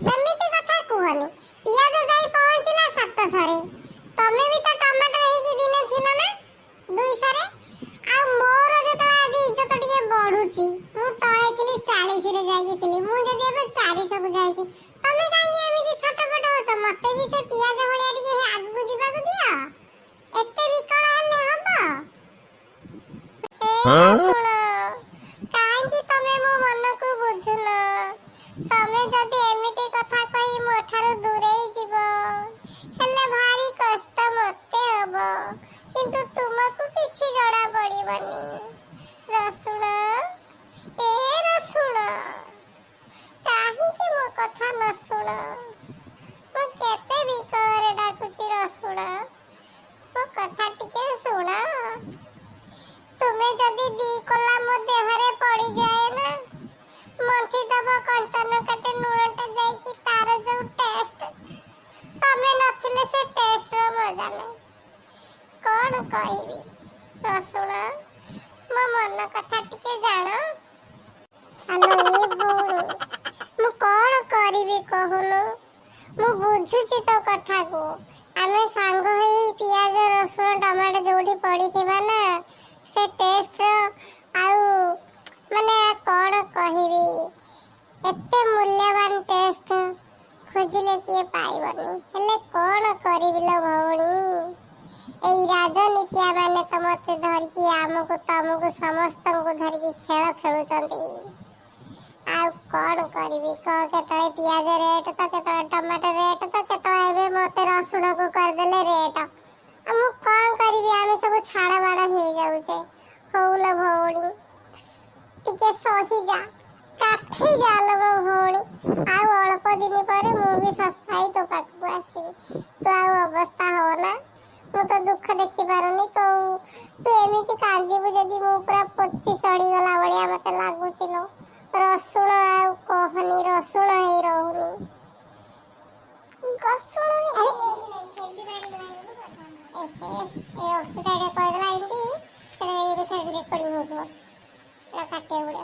सेमिति कथा कहनी पियाज जाई पहुंचला 700 रे तमे भी तो टमाटर हे कि दिने थिला ना 200 रे आ मोर जेतला आज इज्जत टिके बढ़ुची मु तळे थिली 40 रे जाई थिली मु जदी एबे 400 को जाई छी तमे काई एमिति छटपट होछ मते भी से पियाज भलिया टिके आगु जिबा को दिया एते विकळ हले हबो सुन काई कि तमे मो मन को बुझुन तमे जदी एमिति कथा कहि मोठारो दूरेई जीवो हेले भारी कष्ट मते हबो किंतु तुमको किछि जड़ा पड़िबनी रसुण ए रसुण काहे कि मो कथा न सुण मो केते बिकଳରେ डाकुची रसुण मो कथा टिके सुण तुमे जदी दी कोला मो देहरे पड़ी जाए ना मंथी दब कंचन काटे नुणटा देई कि तार जो टेस्ट तमे नथिले से टेस्ट रो मजा नै कोन कहिबी रसुण मो मन कथा टिके जान हेलो ए भौणी मु कोन करिबी कहूनु मु बुझुची तो कथा को आमे सांग होई पियाज रसुण टमाटर जोठी पड़ी थिबा ना से टेस्ट आउ माने कोन कहिबी एते मूल्यवान टेस्ट खोजिले किए पाइबनी हेले कोन करिबिलो भौणी एई राजनीतिया माने तो मते धरकी आमको तमको समस्त को धरकी खेल खेलुचंती आ कोन करिबी क केतळे पियाज रेट तो केतळे टमाटर रेट तो केतळे एबे मते रसुण को कर देले रेट हम कोन करिबी आमे सब छाड़ा बाड़ा हे जाउछे होउला भौणी टिके सही जा काठी जालो मो भौणी आ अल्प दिन पर मु भी सस्ताई तो पाखु आसीबी तो आ अवस्था हो ना मु तो दुख देखि पारुनी तो तू एमिति कांदीबु जदी मु पूरा पच्ची सड़ी गला बळिया मते लागुचिलो रसुण आ कहनी रसुण हे रहउनी गसुण ए ऑक्सीडाइड कहला इंदी सेडा ये रेकॉर्डिंग होतो एटा काटे उडे